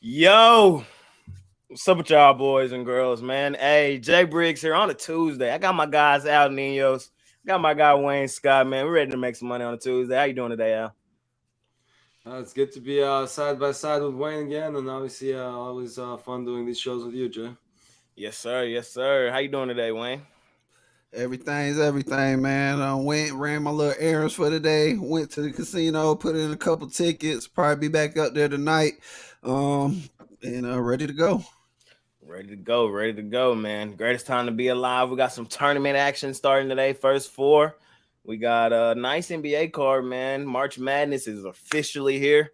Yo, what's up with y'all boys and girls, man? Hey, Jay Briggs here on a Tuesday. I got my guys Al Ninos. Got my guy Wayne Scott, man. We're ready to make some money on a Tuesday. How you doing today, Al? It's good to be side by side with Wayne again, and obviously always fun doing these shows with you, Jay. Yes, sir. Yes, sir. How you doing today, Wayne? Everything's everything, man. Went ran my little errands for the day. Went to the casino, put in a couple tickets. Probably be back up there tonight. Um, and ready to go. Ready to go. Ready to go, man. Greatest time to be alive. We got some tournament action starting today. First four. We got a nice NBA card, man. March Madness is officially here.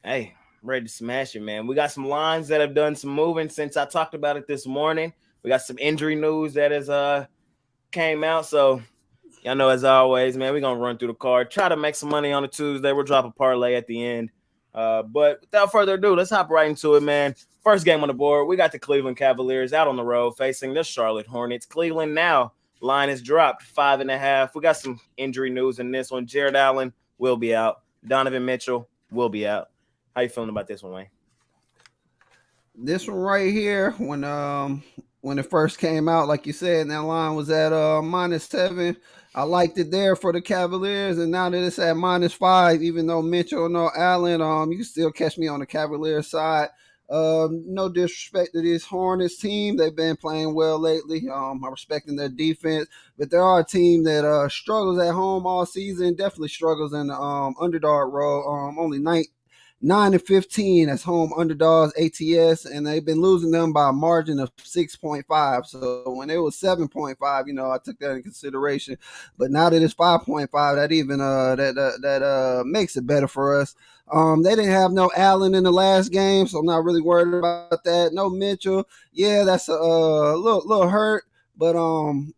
Hey, I'm ready to smash it, man. We got some lines that have done some moving since I talked about it this morning. We got some injury news that has came out. So y'all know, as always, man, we're gonna run through the card, try to make some money on a Tuesday. We'll drop a parlay at the end. But without further ado, let's hop right into it, man. First game on the board, we got the Cleveland Cavaliers out on the road facing the Charlotte Hornets. Cleveland now line is dropped 5.5. We got some injury news in this one. Jared Allen will be out. Donovan Mitchell will be out. How you feeling about this one, Wayne? This one right here, when it first came out, like you said, that line was at -7. I liked it there for the Cavaliers, and now that it's at -5, even though Mitchell no Allen, you can still catch me on the Cavaliers side. No disrespect to this Hornets team; they've been playing well lately. I'm respecting their defense, but there are a team that struggles at home all season. Definitely struggles in the underdog role. Only 9-15 as home underdogs ATS, and they've been losing them by a margin of 6.5. So when it was 7.5, I took that in consideration. But now that it's 5.5, that even that makes it better for us. They didn't have no Allen in the last game, so I'm not really worried about that. No Mitchell, yeah, that's a little hurt, but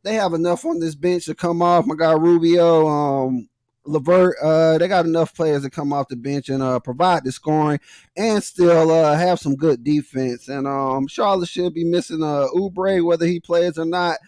they have enough on this bench to come off. My guy Rubio, Levert, they got enough players to come off the bench and provide the scoring and still have some good defense. And Charlotte should be missing Oubre, whether he plays or not.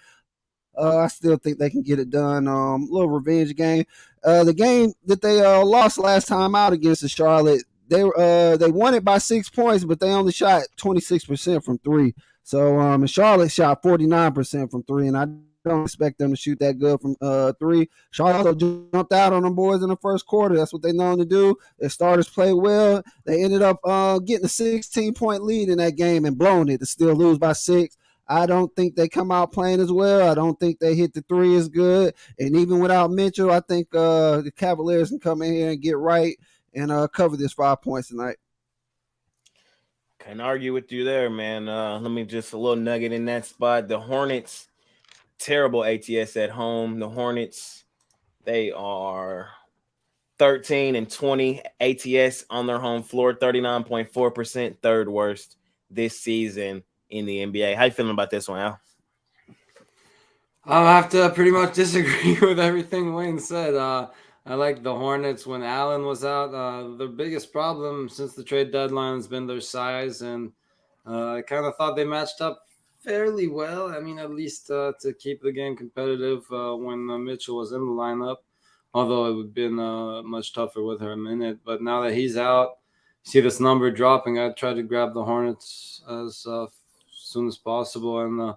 I still think they can get it done. Little revenge game. The game that they lost last time out against the Charlotte, they won it by 6 points, but they only shot 26% from three. So and Charlotte shot 49% from three, and I don't expect them to shoot that good from three. Charlotte also jumped out on them boys in the first quarter. That's what they known to do. Their starters played well. They ended up getting a 16-point lead in that game and blowing it to still lose by 6. I don't think they come out playing as well. I don't think they hit the three as good. And even without Mitchell, I think the Cavaliers can come in here and get right and cover this 5 points tonight. Can't argue with you there, man. Let me just a little nugget in that spot. The Hornets, terrible ATS at home. The Hornets, they are 13 and 20 ATS on their home floor, 39.4%, third worst this season in the NBA. How you feeling about this one, Al? I'll have to pretty much disagree with everything Wayne said. I like the Hornets when Allen was out. Their biggest problem since the trade deadline has been their size, and I kind of thought they matched up fairly well. I mean, at least to keep the game competitive when Mitchell was in the lineup, although it would have been much tougher with him in it. But now that he's out, see this number dropping, I'd try to grab the Hornets as soon as possible. And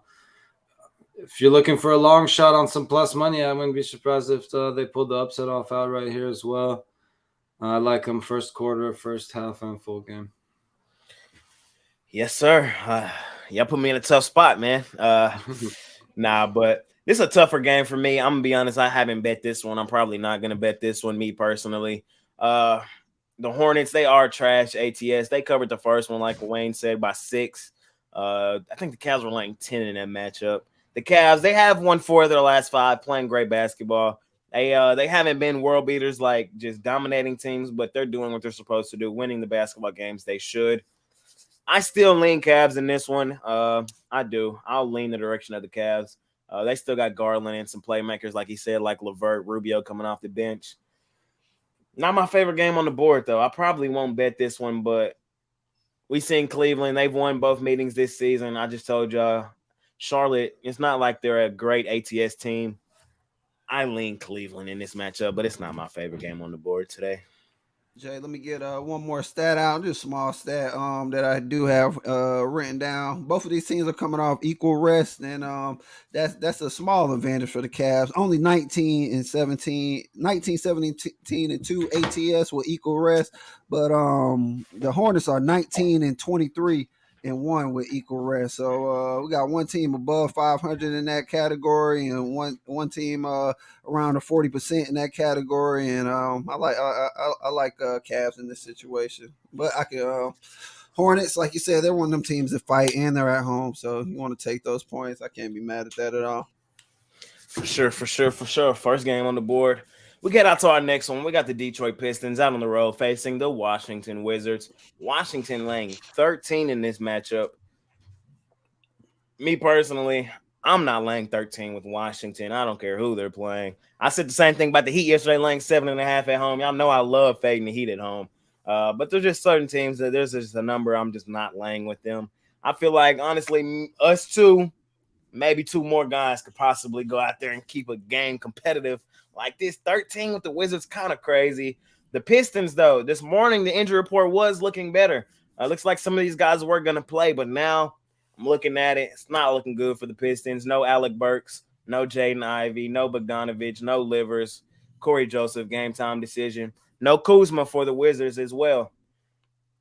if you're looking for a long shot on some plus money, I wouldn't be surprised if they pulled the upset off out right here as well. I like them first quarter, first half, and full game. Yes, sir. Y'all put me in a tough spot, man. Nah, but this is a tougher game for me. I'm gonna be honest. I haven't bet this one. I'm probably not gonna bet this one, me personally. Uh, the Hornets, they are trash ATS. They covered the first one, like Wayne said, by 6. I think the Cavs were laying 10 in that matchup. The Cavs, they have won 4 of their last 5, playing great basketball. They haven't been world beaters, like just dominating teams, but they're doing what they're supposed to do, winning the basketball games they should. I still lean Cavs in this one. I do. I'll lean the direction of the Cavs. They still got Garland and some playmakers, like he said, like Levert, Rubio coming off the bench. Not my favorite game on the board, though. I probably won't bet this one, but we seen Cleveland. They've won both meetings this season. I just told y'all, Charlotte, it's not like they're a great ATS team. I lean Cleveland in this matchup, but it's not my favorite game on the board today. Jay, let me get one more stat out, just a small stat that I do have written down. Both of these teams are coming off equal rest, and that's a small advantage for the Cavs. Only 19 and 17, 19, 17 and 2 ATS with equal rest, but the Hornets are 19 and 23 and 1 with equal rest. So we got one team above 500 in that category, and one team around the 40% in that category. And I like Cavs in this situation, but I can Hornets, like you said, they're one of them teams that fight and they're at home, so you want to take those points. I can't be mad at that at all. For sure. First game on the board. We get out to our next one. We got the Detroit Pistons out on the road facing the Washington Wizards. Washington laying 13 in this matchup. Me personally, I'm not laying 13 with Washington. I don't care who they're playing. I said the same thing about the Heat yesterday, laying 7.5 at home. Y'all know I love fading the Heat at home. But there's just certain teams that there's just a number I'm just not laying with them. I feel like, honestly, us two, maybe two more guys could possibly go out there and keep a game competitive like this. 13 with the Wizards, kind of crazy. The Pistons, though, this morning the injury report was looking better. Looks like some of these guys were going to play, but now I'm looking at it. It's not looking good for the Pistons. No Alec Burks, no Jaden Ivey, no Bogdanovich, no Livers, Corey Joseph, game time decision. No Kuzma for the Wizards as well.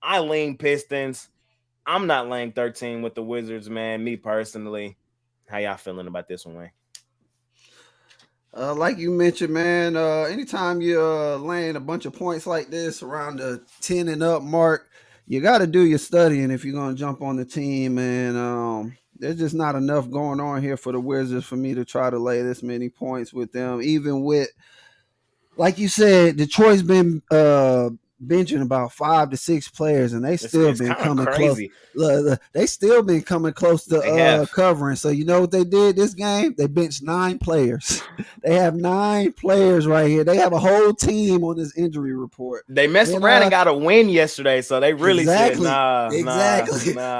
I lean Pistons. I'm not laying 13 with the Wizards, man, me personally. How y'all feeling about this one, Wayne? Like you mentioned, man, anytime you're laying a bunch of points like this around the 10 and up mark, you got to do your studying if you're going to jump on the team. And there's just not enough going on here for the Wizards for me to try to lay this many points with them, even with, like you said, Detroit's been benching about 5 to 6 players, and they still been coming crazy. Close. They still been coming close to covering. So you know what they did this game? They benched 9 players. They have 9 players right here. They have a whole team on this injury report. They messed around and got a win yesterday, so they really said, nah.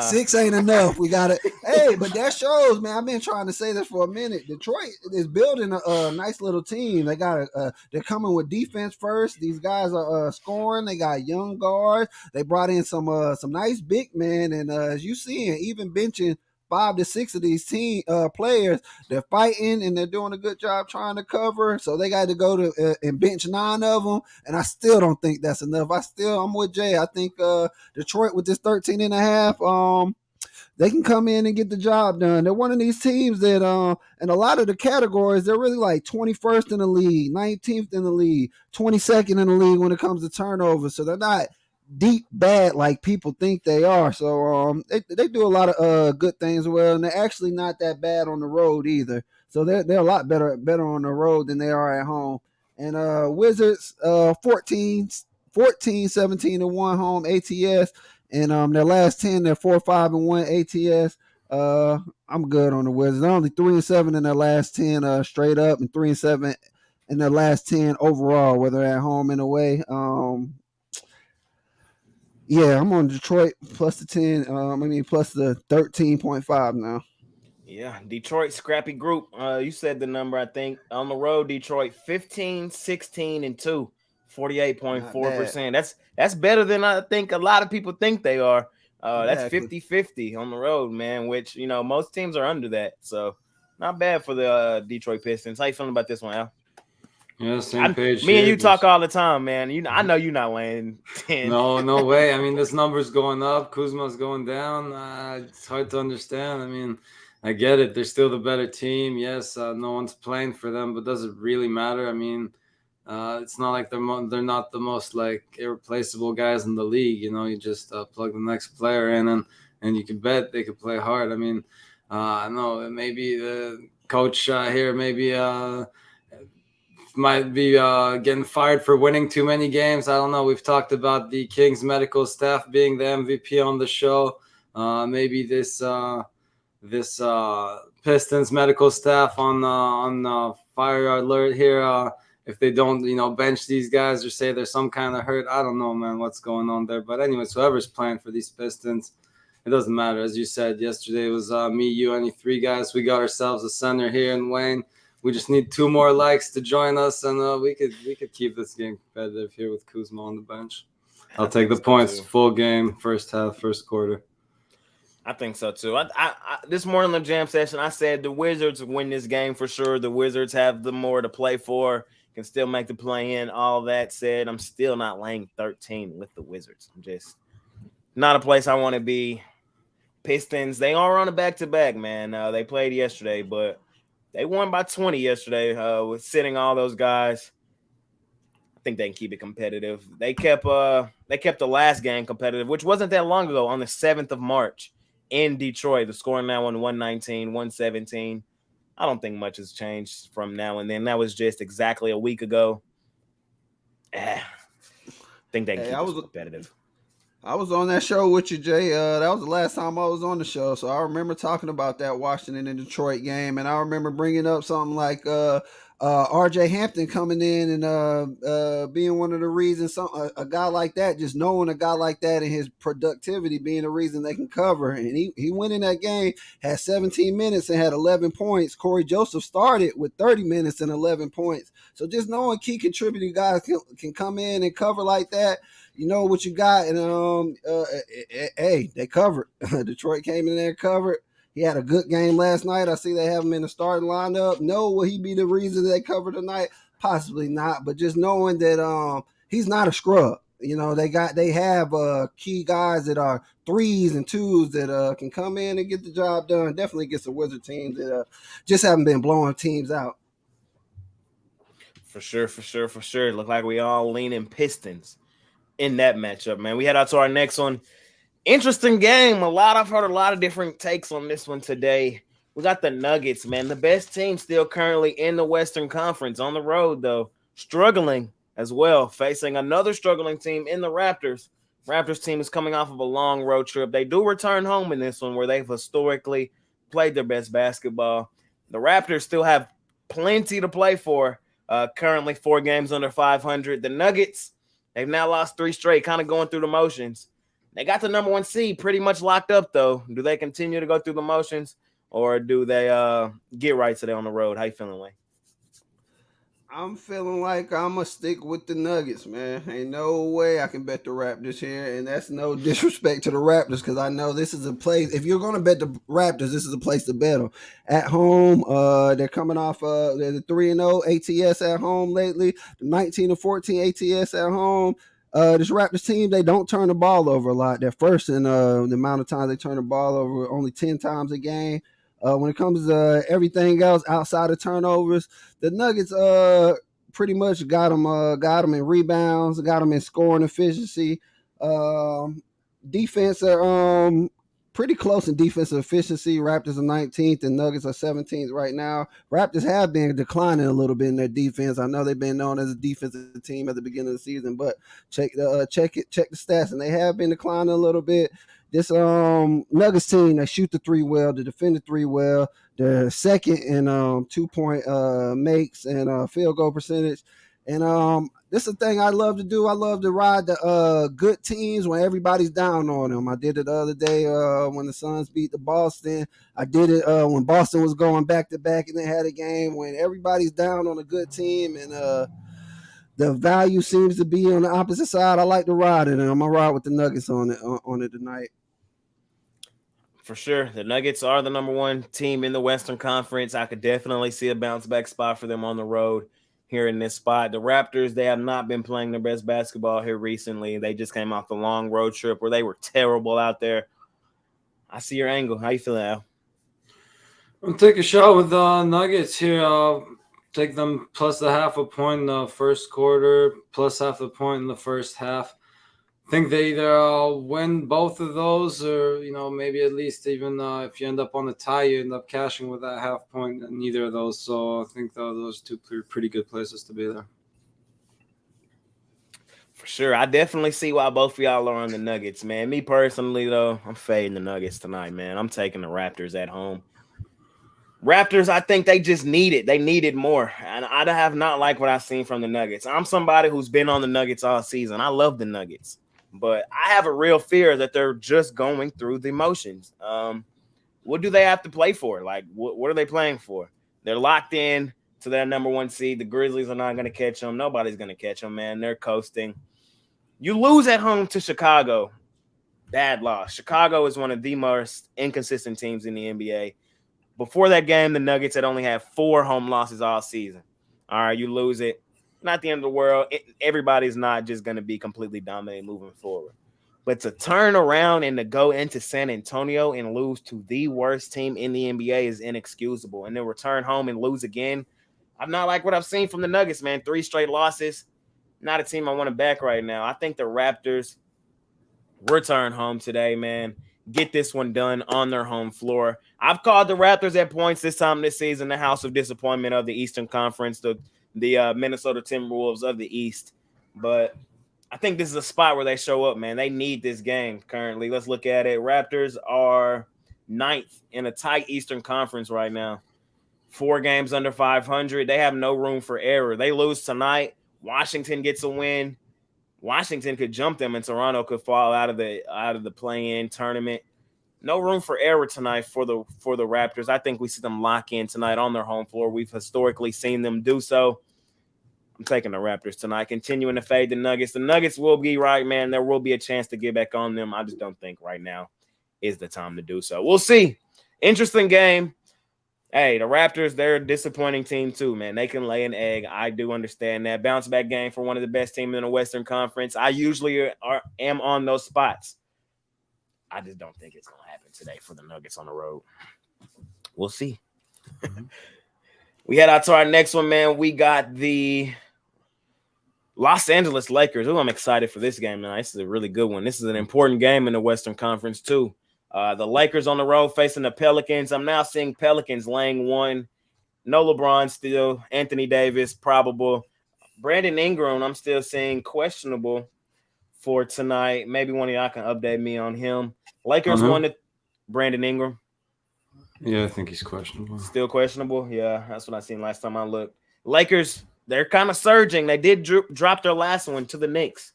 6 ain't enough. We got it. Hey, but that shows, man. I've been trying to say this for a minute. Detroit is building a nice little team. They got they're coming with defense first. These guys are scoring. They got young guards. They brought in some nice big men, and as you see, even benching 5 to 6 of these team players, they're fighting and they're doing a good job trying to cover. So they got to go to and bench 9 of them, and I still don't think that's enough. I'm with Jay. I think Detroit with this 13 and a half, they can come in and get the job done. They're one of these teams that, in a lot of the categories, they're really like 21st in the league, 19th in the league, 22nd in the league when it comes to turnovers. So they're not deep bad like people think they are. So they do a lot of good things well, and they're actually not that bad on the road either. So they're a lot better on the road than they are at home. And Wizards 14, 17 and 1 home ATS. And their last 10, they're 4-5-1 ATS. I'm good on the Wizards. They're only 3-7 in their last 10 straight up, and 3-7 in their last 10 overall, whether at home and away. Yeah, I'm on Detroit plus the 10. Plus the 13.5 now. Yeah, Detroit scrappy group. You said the number, I think. On the road, Detroit 15, 16 and 2. 48.4%. That's better than I think a lot of people think they are. That's 50-50 on the road, man, which, you know, most teams are under that. So not bad for the Detroit Pistons. How you feeling about this one, Al? Yeah, same page. Me and you talk all the time, man. You know, I know you're not laying 10. No way. I mean, this number's going up. Kuzma's going down. It's hard to understand. I mean, I get it. They're still the better team. Yes, no one's playing for them, but does it really matter? I mean, it's not like they're not the most like irreplaceable guys in the league. You know, you just plug the next player in, and you can bet they could play hard. I mean, I know maybe the coach here might be getting fired for winning too many games. I don't know. We've talked about the Kings medical staff being the MVP on the show. Maybe this Pistons medical staff on fire alert here. If they don't, bench these guys or say there's some kind of hurt, I don't know, man, what's going on there. But anyways, whoever's playing for these Pistons, it doesn't matter. As you said, yesterday it was me, you, any 3 guys. We got ourselves a center here in Wayne. We just need 2 more likes to join us, and we could keep this game competitive here with Kuzma on the bench. I'll take the points. Full game, first half, first quarter. I think so too. I this morning in the jam session, I said the Wizards win this game for sure. The Wizards have the more to play for, can still make the play in. All that said, I'm still not laying 13 with the Wizards. I'm just not a place I want to be. Pistons, they are on a back-to-back, man. They played yesterday, but they won by 20 yesterday with sitting all those guys. I think they can keep it competitive. They kept the last game competitive, which wasn't that long ago, on the 7th of March in Detroit. The score now on 119, 117. I don't think much has changed from now and then. That was just exactly a week ago. I think they can keep it competitive. I was on that show with you, Jay. That was the last time I was on the show, so I remember talking about that Washington and Detroit game, and I remember bringing up something like R.J. Hampton coming in and being one of the reasons a guy like that, just knowing a guy like that and his productivity being the reason they can cover. And he went in that game, had 17 minutes and had 11 points. Corey Joseph started with 30 minutes and 11 points. So just knowing key contributing guys can come in and cover like that, you know what you got. And hey, they covered. Detroit came in there and covered. He had a good game last night. I see they have him in the starting lineup. No, will he be the reason they cover tonight? Possibly not. But just knowing that he's not a scrub. You know, they have key guys that are 3s and 2s that can come in and get the job done. Definitely get some Wizard teams that just haven't been blowing teams out. For sure. Look like we all leaning Pistons in that matchup, man. We head out to our next one. Interesting game. I've heard a lot of different takes on this one today. We got the Nuggets, man. The best team still currently in the Western Conference. On the road, though, struggling as well, facing another struggling team in the Raptors. Raptors team is coming off of a long road trip. They do return home in this one where they've historically played their best basketball. The Raptors still have plenty to play for. Currently 4 games under 500. The Nuggets, they've now lost 3 straight, kind of going through the motions. They got the number 1 seed pretty much locked up, though. Do they continue to go through the motions, or do they get right today on the road? How you feeling, Wayne? I'm feeling like I'm going to stick with the Nuggets, man. Ain't no way I can bet the Raptors here, and that's no disrespect to the Raptors because I know this is a place. If you're going to bet the Raptors, this is a place to bet them. At home, they're coming off they're the 3-0 ATS at home lately, the 19-14 ATS at home. This Raptors team, they don't turn the ball over a lot. They're first in the amount of times they turn the ball over, only 10 times a game. When it comes to everything else outside of turnovers, the Nuggets pretty much got them in rebounds, got them in scoring efficiency. Defense are pretty close in defensive efficiency. Raptors are 19th and Nuggets are 17th right now. Raptors have been declining a little bit in their defense. I know they've been known as a defensive team at the beginning of the season, but check the stats, and they have been declining a little bit. This Nuggets team, they shoot the 3 well, they defend the 3 well. They're second in 2-point makes and field goal percentage. And this is the thing I love to do. I love to ride the good teams when everybody's down on them. I did it the other day when the Suns beat the Boston. I did it when Boston was going back-to-back and they had a game when everybody's down on a good team and the value seems to be on the opposite side. I like to ride it, and I'm going to ride with the Nuggets on it tonight. For sure. The Nuggets are the number 1 team in the Western Conference. I could definitely see a bounce-back spot for them on the road here in this spot. The Raptors, they have not been playing their best basketball here recently. They just came off the long road trip where they were terrible out there. I see your angle. How you feeling, Al? I'm going to take a shot with the Nuggets here. I'll take them plus the half a point in the first quarter, plus half a point in the first half. I think they either win both of those or, maybe at least even if you end up on the tie, you end up cashing with that half point in either of those. So I think those 2 are pretty good places to be there. For sure. I definitely see why both of y'all are on the Nuggets, man. Me personally, though, I'm fading the Nuggets tonight, man. I'm taking the Raptors at home. Raptors, I think they just need it. They needed more. And I have not liked what I've seen from the Nuggets. I'm somebody who's been on the Nuggets all season. I love the Nuggets. But I have a real fear that they're just going through the motions. What do they have to play for? Like, what are they playing for? They're locked in to their number 1 seed. The Grizzlies are not going to catch them. Nobody's going to catch them, man. They're coasting. You lose at home to Chicago. Bad loss. Chicago is one of the most inconsistent teams in the NBA. Before that game, the Nuggets had only had 4 home losses all season. All right, you lose it. Not the end of the world. Everybody's not just going to be completely dominant moving forward. But to turn around and to go into San Antonio and lose to the worst team in the NBA is inexcusable. And then return home and lose again. I'm not like what I've seen from the Nuggets, man. 3 straight losses. Not a team I want to back right now. I think the Raptors return home today, man. Get this one done on their home floor. I've called the Raptors at points this time this season the house of disappointment of the Eastern Conference, the Minnesota Timberwolves of the East. But I think this is a spot where they show up, man. They need this game currently. Let's look at it. Raptors are 9th in a tight Eastern Conference right now. 4 games under 500. They have no room for error. They lose tonight. Washington gets a win. Washington could jump them, and Toronto could fall out of the play-in tournament. No room for error tonight for the Raptors. I think we see them lock in tonight on their home floor. We've historically seen them do so. I'm taking the Raptors tonight, continuing to fade the Nuggets. The Nuggets will be right, man. There will be a chance to get back on them. I just don't think right now is the time to do so. We'll see. Interesting game. Hey, the Raptors, they're a disappointing team too, man. They can lay an egg. I do understand that. Bounce back game for one of the best teams in the Western Conference. I usually am on those spots. I just don't think it's going to happen today for the Nuggets on the road. We'll see. We head out to our next one, man. We got the Los Angeles Lakers. Oh, I'm excited for this game, man. This is a really good one. This is an important game in the Western Conference too. The Lakers on the road facing the Pelicans. I'm now seeing Pelicans laying 1. No LeBron still. Anthony Davis probable. Brandon Ingram, I'm still seeing questionable for tonight. Maybe one of y'all can update me on him. Lakers won to Brandon Ingram. Yeah, I think he's questionable. Still questionable? Yeah, that's what I seen last time I looked. Lakers, they're kind of surging. They did drop their last one to the Knicks.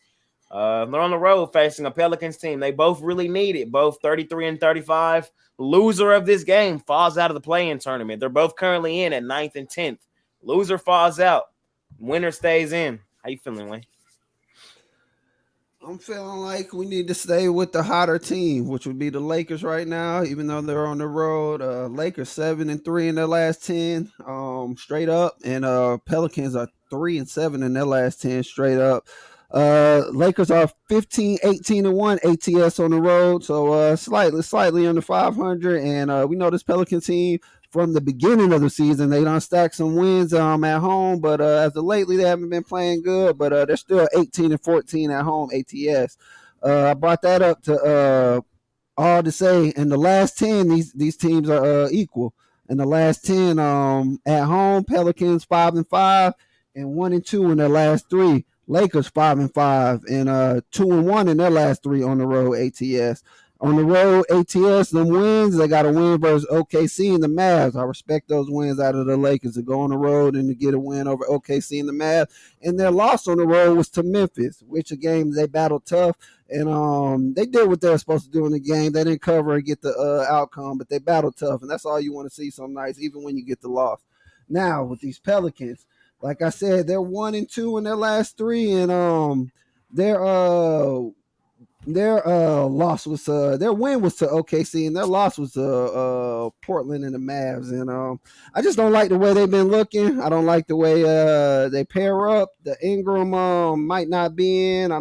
They're on the road facing a Pelicans team. They both really need it. Both 33 and 35. Loser of this game falls out of the play-in tournament. They're both currently in at 9th and 10th. Loser falls out. Winner stays in. How you feeling, Wayne? I'm feeling like we need to stay with the hotter team, which would be the Lakers right now, even though they're on the road. Lakers 7-3 in their last 10, straight up, and Pelicans are 3-7 in their last 10 straight up. Lakers are 15-18-1 ATS on the road, so slightly under 500. And we know this Pelican team from the beginning of the season, they done stacked some wins at home, but as of lately they haven't been playing good. But they're still 18-14 at home ATS. I brought that up to all to say in the last 10, these teams are equal. In the last 10, at home, Pelicans 5-5 and 1-2 in their last 3. Lakers 5-5 and 2-1 in their last 3 on the road ATS. On the road ATS, them wins, they got a win versus OKC and the Mavs. I respect those wins out of the Lakers to go on the road and to get a win over OKC and the Mavs. And their loss on the road was to Memphis, which a game they battled tough. And they did what they were supposed to do in the game. They didn't cover and get the outcome, but they battled tough. And that's all you want to see some nights, even when you get the loss. Now, with these Pelicans, like I said, they're 1-2 in their last 3, and their loss was their win was to OKC, and their loss was to Portland and the Mavs. And I just don't like the way they've been looking. I don't like the way they pair up. The Ingram might not be in.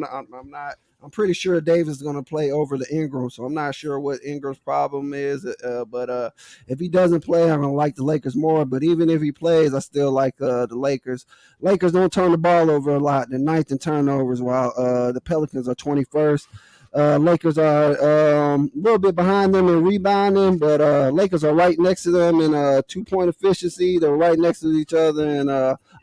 I'm pretty sure Davis is going to play over the Ingram, so I'm not sure what Ingram's problem is. But if he doesn't play, I'm going to like the Lakers more. But even if he plays, I still like the Lakers. Lakers don't turn the ball over a lot. They're 9th in turnovers, while the Pelicans are 21st. Lakers are a little bit behind them in rebounding, but Lakers are right next to them in 2-point efficiency. They're right next to each other in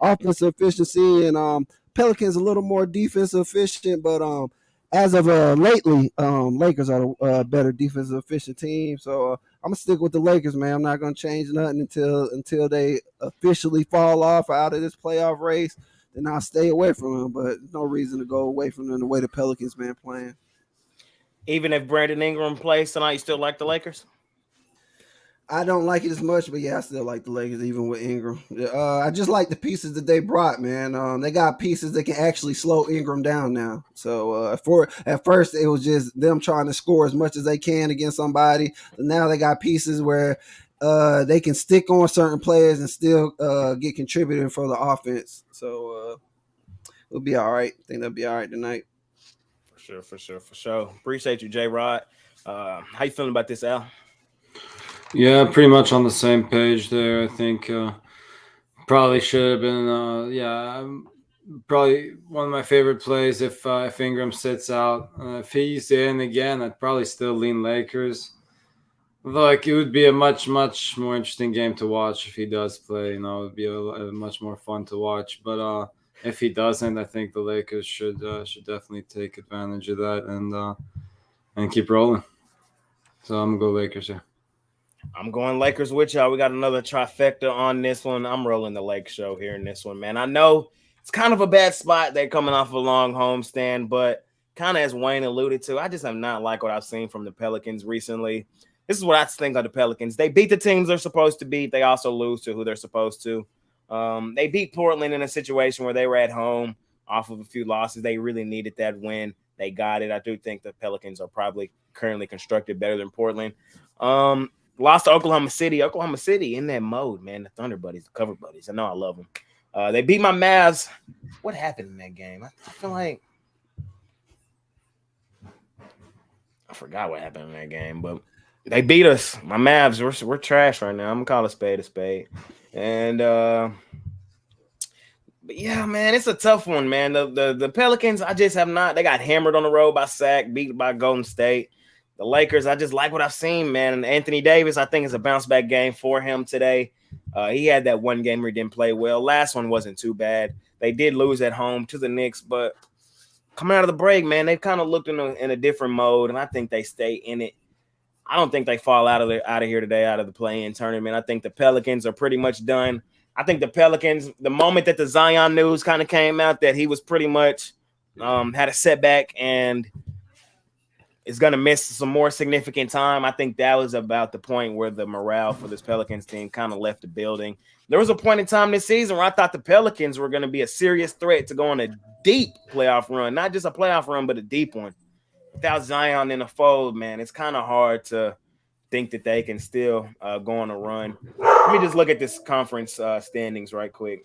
offensive efficiency, and Pelicans a little more defensive efficient, but as of lately, Lakers are a better defensive efficient team. So I'm gonna stick with the Lakers, man. I'm not gonna change nothing until they officially fall off out of this playoff race. Then I'll stay away from them. But there's no reason to go away from them the way the Pelicans been playing. Even if Brandon Ingram plays tonight, you still like the Lakers? I don't like it as much, but yeah, I still like the Lakers even with Ingram. I just like the pieces that they brought, man. They got pieces that can actually slow Ingram down now. So at first it was just them trying to score as much as they can against somebody. But now they got pieces where they can stick on certain players and still get contributing for the offense. So it'll be all right. I think they'll be all right tonight. For sure. Appreciate you, J Rod. How you feeling about this, Al? Yeah, pretty much on the same page there. I think probably should have been. Probably one of my favorite plays if Ingram sits out. If he's in again, I'd probably still lean Lakers. Like it would be a much more interesting game to watch if he does play. It would be a much more fun to watch. But if he doesn't, I think the Lakers should definitely take advantage of that and keep rolling. So I'm gonna go Lakers here. I'm going Lakers with y'all. We got another trifecta on this one. I'm rolling the Lake show here in this one, man. I know it's kind of a bad spot. They're coming off a long homestand, but kind of as Wayne alluded to, I just have not liked what I've seen from the Pelicans recently. This is what I think of the Pelicans. They beat the teams they're supposed to beat. They also lose to who they're supposed to. They beat Portland in a situation where they were at home off of a few losses. They really needed that win. They got it. I do think the Pelicans are probably currently constructed better than Portland. Lost to Oklahoma City. Oklahoma City in that mode, man. The Thunder Buddies, the cover buddies. I know I love them. They beat my Mavs. What happened in that game? I feel like I forgot what happened in that game, but they beat us. My Mavs, we're trash right now. I'm gonna call a spade. And but yeah, man, it's a tough one, man. The Pelicans, I just have not. They got hammered on the road by Sac, beat by Golden State. The Lakers, I just like what I've seen, man. And Anthony Davis, I think, is a bounce back game for him today. He had that one game where he didn't play well. Last one wasn't too bad. They did lose at home to the Knicks, but coming out of the break, man, they've kind of looked in a different mode, and I think they stay in it. I don't think they fall out of here today, out of the play-in tournament. I think the Pelicans are pretty much done. I think the Pelicans, the moment that the Zion news kind of came out that he was pretty much had a setback and is going to miss some more significant time, I think that was about the point where the morale for this Pelicans team kind of left the building. There was a point in time this season where I thought the Pelicans were going to be a serious threat to go on a deep playoff run, not just a playoff run, but a deep one. Without Zion in the fold, man, it's kind of hard to think that they can still go on a run. Let me just look at this conference standings right quick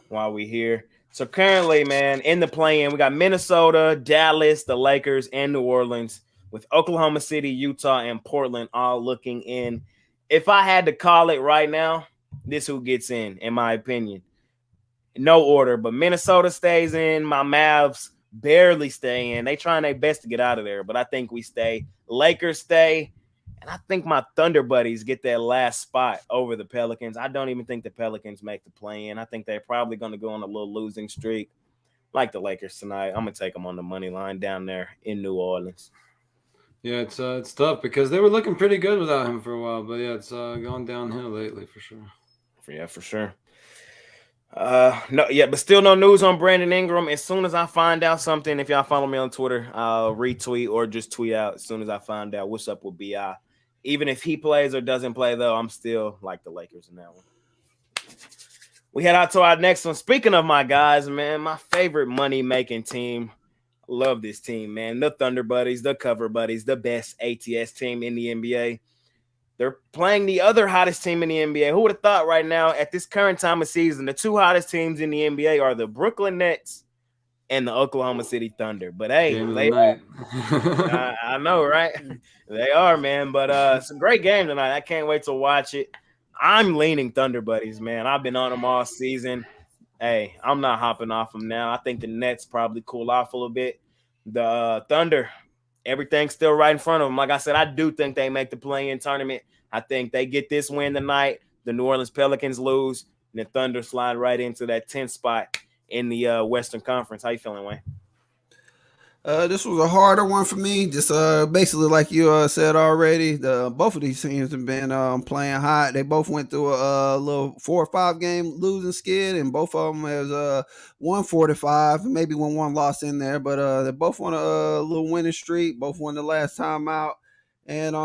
while we're here. So currently, man, in the play-in, we got Minnesota, Dallas, the Lakers, and New Orleans, with Oklahoma City, Utah, and Portland all looking in. If I had to call it right now, this who gets in my opinion. No order, but Minnesota stays in. My Mavs barely stay in. They trying their best to get out of there, but I think we stay. Lakers stay. And I think my Thunder buddies get that last spot over the Pelicans. I don't even think the Pelicans make the play-in. I think they're probably going to go on a little losing streak like the Lakers tonight. I'm going to take them on the money line down there in New Orleans. Yeah, it's tough because they were looking pretty good without him for a while. But, yeah, it's gone downhill lately for sure. Yeah, for sure. But still no news on Brandon Ingram. As soon as I find out something, if y'all follow me on Twitter, I'll retweet or just tweet out as soon as I find out what's up with BI. Even if he plays or doesn't play, though, I'm still like the Lakers in that one. We head out to our next one. Speaking of my guys, man, my favorite money-making team. Love this team, man. The Thunder Buddies, the Cover Buddies, the best ATS team in the NBA. They're playing the other hottest team in the NBA. Who would have thought right now at this current time of season, the two hottest teams in the NBA are the Brooklyn Nets and the Oklahoma City Thunder. But hey, I know, right? They are, man. But it's a great game tonight. I can't wait to watch it. I'm leaning Thunder Buddies, man. I've been on them all season. Hey, I'm not hopping off them now. I think the Nets probably cool off a little bit. The Thunder, everything's still right in front of them. Like I said, I do think they make the play-in tournament. I think they get this win tonight. The New Orleans Pelicans lose, and the Thunder slide right into that 10th spot in the Western Conference. How you feeling, Wayne? This was a harder one for me. Just basically like you said already, both of these teams have been playing hot. They both went through a little 4 or 5 game losing skid, and both of them has 145, maybe one loss in there, but they both won a little winning streak. Both won the last time out, and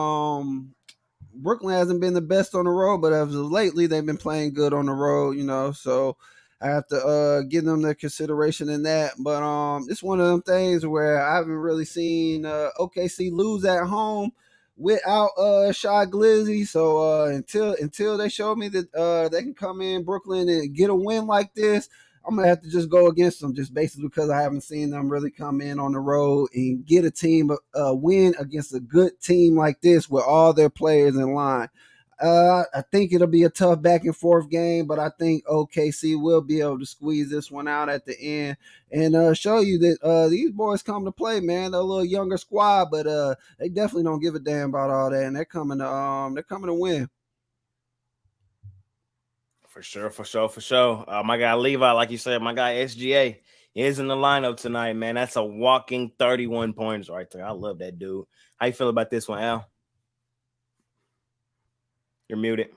Brooklyn hasn't been the best on the road, but as of lately they've been playing good on the road, so I have to give them their consideration in that. But it's one of them things where I haven't really seen OKC lose at home without Shy Glizzy. So until they show me that they can come in Brooklyn and get a win like this, I'm gonna have to just go against them, just basically because I haven't seen them really come in on the road and get a win against a good team like this with all their players in line. I think it'll be a tough back and forth game, but I think OKC will be able to squeeze this one out at the end and show you that these boys come to play, man. They're a little younger squad, but they definitely don't give a damn about all that, and they're coming to win. For sure. My guy Levi, like you said, my guy SGA is in the lineup tonight, man. That's a walking 31 points right there. I love that dude. How you feel about this one, Al? You're muted.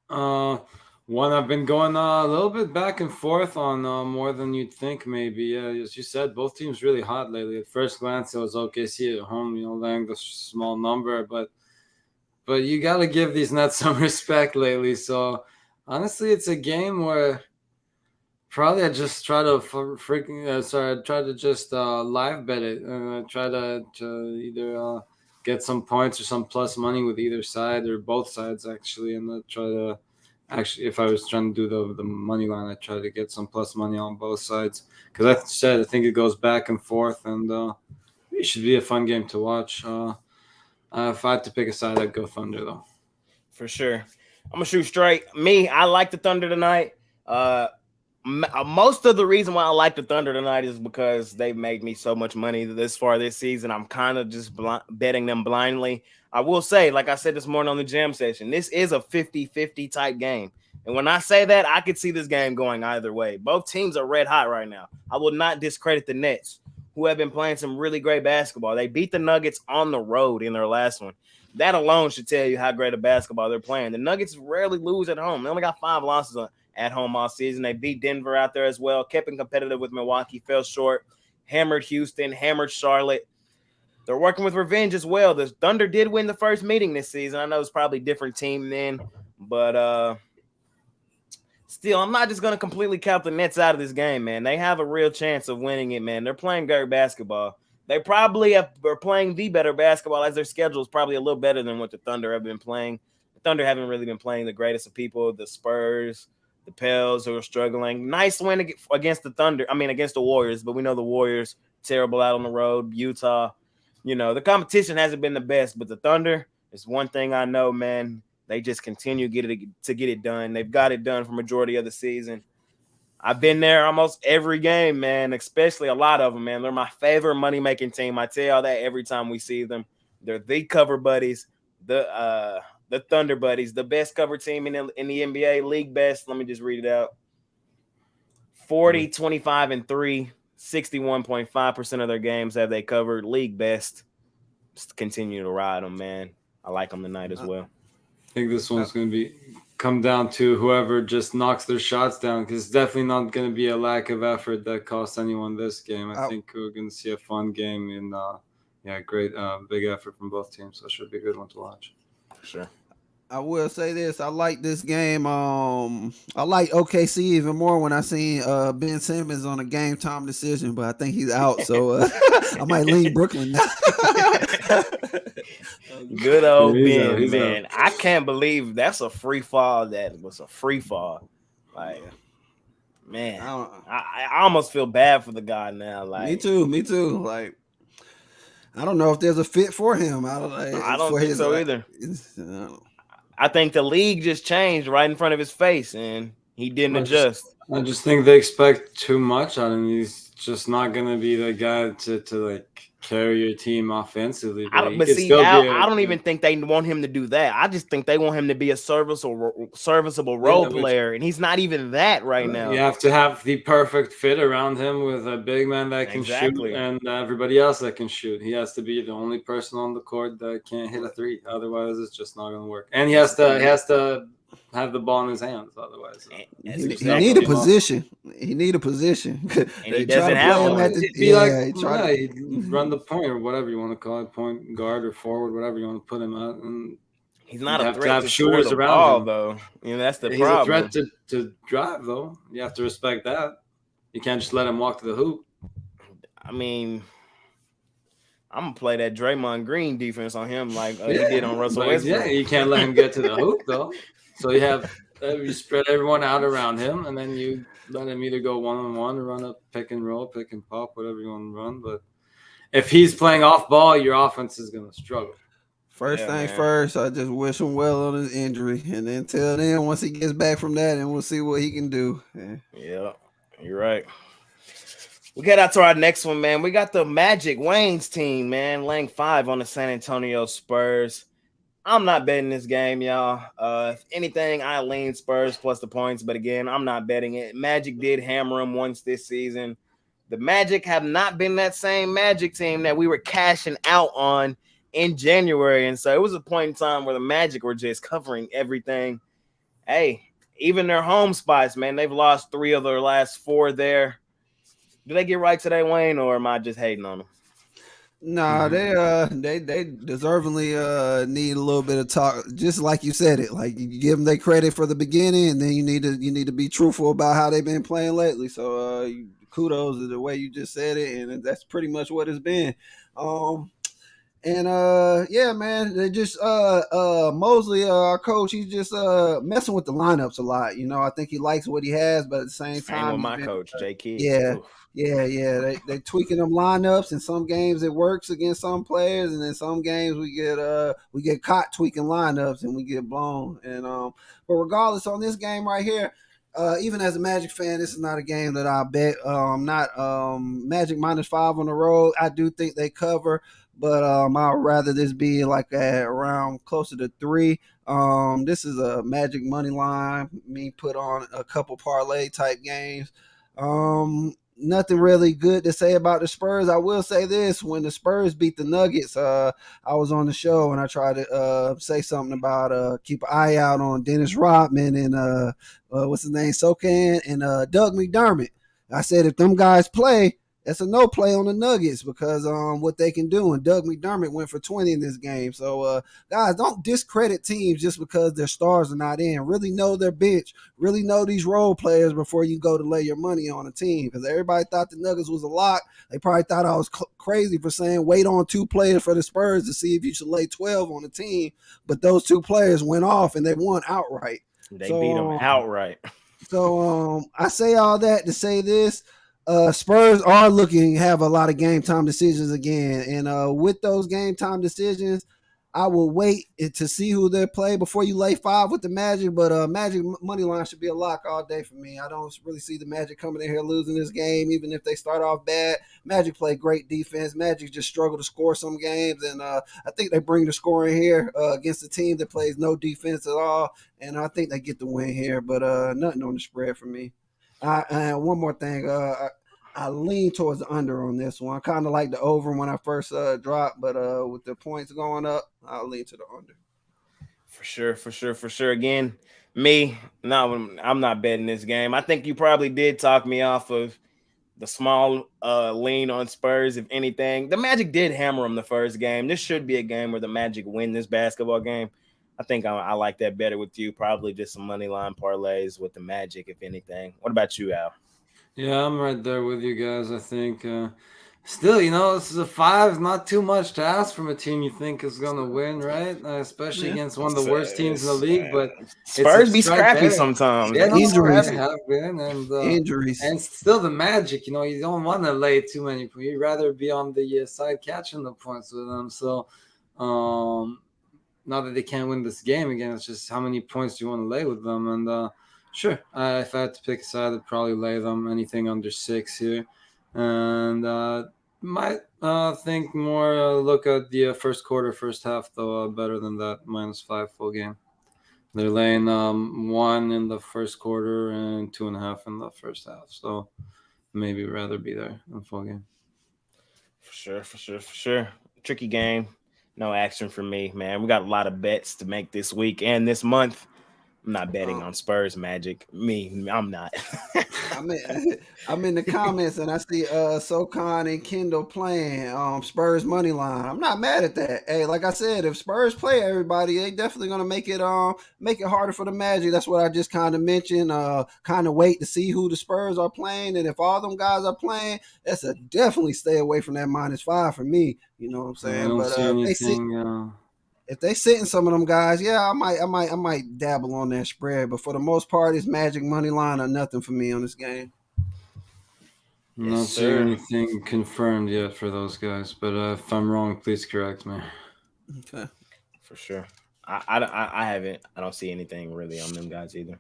One I've been going a little bit back and forth on more than you'd think, maybe. Yeah, as you said, both teams really hot lately. At first glance, it was OKC at home, laying the small number, but you got to give these Nets some respect lately. So honestly, it's a game where probably I just try to live bet it and try to either get some points or some plus money with either side or both sides actually, and try to actually, if I was trying to do the money line, I try to get some plus money on both sides because I think it goes back and forth, and it should be a fun game to watch. If I had to pick a side, I'd go Thunder, though. For sure. I'm going to shoot straight. I like the Thunder tonight. Most of the reason why I like the Thunder tonight is because they made me so much money this far this season. I'm kind of just betting them blindly. I will say, like I said this morning on the jam session, this is a 50-50 type game. And when I say that, I could see this game going either way. Both teams are red hot right now. I will not discredit the Nets, who have been playing some really great basketball. They beat the Nuggets on the road in their last one. That alone should tell you how great of basketball they're playing. The Nuggets rarely lose at home. They only got 5 losses at home all season. They beat Denver out there as well, kept it competitive with Milwaukee, fell short, hammered Houston, hammered Charlotte. They're working with revenge as well. The Thunder did win the first meeting this season. I know it's probably a different team then, but still, I'm not just going to completely count the Nets out of this game, man. They have a real chance of winning it, man. They're playing great basketball. They probably are playing the better basketball, as their schedule is probably a little better than what the Thunder have been playing. The Thunder haven't really been playing the greatest of people. The Spurs, the Pels, who are struggling. Nice win against the Warriors, but we know the Warriors terrible out on the road. Utah, the competition hasn't been the best, but the Thunder is one thing I know, man. They just continue to get it done. They've got it done for majority of the season. I've been there almost every game, man, especially a lot of them, man. They're my favorite money-making team. I tell y'all that every time we see them. They're the cover buddies, the Thunder buddies, the best cover team in the NBA, league best. Let me just read it out. 40, 25, and 3, 61.5% of their games have they covered, league best. Just continue to ride them, man. I like them tonight as well. I think this one's going to come down to whoever just knocks their shots down, because it's definitely not going to be a lack of effort that costs anyone this game. I think we're going to see a fun game and great big effort from both teams. So it should be a good one to watch. Sure. I will say this. I like this game. I like OKC even more when I seen Ben Simmons on a game time decision, but I think he's out, so I might lean Brooklyn now. Good old Ben, man. I can't believe that's a free fall. That was a free fall. Like, man, I almost feel bad for the guy now. Like, me too. Like, I don't know if there's a fit for him. I don't think so either. I think the league just changed right in front of his face, and he didn't adjust. I just think they expect too much out of him. He's just not going to be the guy to carry your team offensively. I don't even think they want him to do that. I just think they want him to be a serviceable role player, and he's not even that right now. You have to have the perfect fit around him with a big man that can shoot and everybody else that can shoot. He has to be the only person on the court that can't hit a three. Otherwise, it's just not going to work. And he has to have the ball in his hands otherwise. He need a position. He need a position. And he doesn't have one. He'd run the point or whatever you want to call it, point guard or forward, whatever you want to put him at. And he's not a threat to shooters around ball, though. That's the problem. He's a threat to drive, though. You have to respect that. You can't just let him walk to the hoop. I mean, I'm gonna play that Draymond Green defense on him like he did on Russell Westbrook. Yeah, you can't let him get to the hoop though. So you spread everyone out around him, and then you let him either go 1-on-1 or run a pick and roll, pick and pop, whatever you want to run. But if he's playing off ball, your offense is gonna struggle. First, I just wish him well on his injury, and then until then, once he gets back from that, and we'll see what he can do. Yeah, you're right. We get out to our next one, man. We got the Magic Wayne's team, man, laying 5 on the San Antonio Spurs. I'm not betting this game, y'all. If anything, I lean Spurs plus the points, but again, I'm not betting it. Magic did hammer them once this season. The Magic have not been that same Magic team that we were cashing out on in January, and so it was a point in time where the Magic were just covering everything. Hey, even their home spots, man, they've lost 3 of their last 4 there. Do they get right today, Wayne, or am I just hating on them? Nah, they deservingly need a little bit of talk. Just like you said it, like you give them their credit for the beginning, and then you need to be truthful about how they've been playing lately. So kudos to the way you just said it, and that's pretty much what it's been. Yeah, man, they just Mosley, our coach, he's just messing with the lineups a lot. I think he likes what he has, but at the same time, with my coach, Jay Kidd. Yeah. They tweaking them lineups. In some games it works against some players, and in some games we get caught tweaking lineups and we get blown. And but regardless, on this game right here, even as a Magic fan, this is not a game that I bet. Magic -5 on the road. I do think they cover, but I'd rather this be like around closer to 3. This is a Magic money line. Me put on a couple parlay type games. Nothing really good to say about the Spurs. I will say this: when the Spurs beat the Nuggets, I was on the show and I tried to say something about keep an eye out on Dennis Rodman and what's his name, Sokan, and Doug McDermott. I said if them guys play, that's a no play on the Nuggets because what they can do. And Doug McDermott went for 20 in this game. So, guys, don't discredit teams just because their stars are not in. Really know their bench. Really know these role players before you go to lay your money on a team. Because everybody thought the Nuggets was a lock. They probably thought I was crazy for saying wait on 2 players for the Spurs to see if you should lay 12 on the team. But those 2 players went off and they won outright. They beat them outright. So I say all that to say this. Spurs are looking to have a lot of game time decisions again, and with those game time decisions, I will wait to see who they play before you lay 5 with the Magic. But Magic money line should be a lock all day for me. I don't really see the Magic coming in here losing this game, even if they start off bad. Magic play great defense. Magic just struggle to score some games, and I think they bring the scoring here against a team that plays no defense at all, and I think they get the win here. But nothing on the spread for me. One more thing, I lean towards the under on this one. I kind of like the over when I first dropped, but with the points going up, I'll lean to the under. For sure. Again, I'm not betting this game. I think you probably did talk me off of the small lean on Spurs. If anything, the Magic did hammer them the first game. This should be a game where the Magic win this basketball game. I think I like that better with you. Probably just some money line parlays with the Magic, if anything. What about you, Al? Yeah, I'm right there with you guys. I think still, this is a 5, not too much to ask from a team you think is going to win, right? Especially against one of the worst teams in the league. But Spurs be scrappy sometimes. Yeah, injuries have been, and injuries, and still the Magic. You don't want to lay too many points. You'd rather be on the side catching the points with them. So, not that they can't win this game again, it's just how many points do you want to lay with them. And sure, if I had to pick a side, I'd probably lay them anything under 6 here. And might think more look at the first quarter, first half, though, better than that -5 full game. They're laying 1 in the first quarter and 2.5 in the first half. So maybe rather be there in full game. For sure. Tricky game. No action for me, man. We got a lot of bets to make this week and this month. I'm not betting on Spurs Magic. I'm not. I'm in the comments and I see SoCon and Kendall playing Spurs money line. I'm not mad at that. Hey, like I said, if Spurs play everybody, they definitely gonna make it harder for the Magic. That's what I just kind of mentioned. Kind of wait to see who the Spurs are playing, and if all them guys are playing, that's a definitely stay away from that -5 for me. You know what I'm saying? I don't see anything. If they sitting some of them guys, yeah, I might dabble on that spread. But for the most part, it's Magic money line or nothing for me on this game. I'm not seeing anything confirmed yet for those guys, but if I'm wrong, please correct me. Okay, for sure. I haven't. I don't see anything really on them guys either.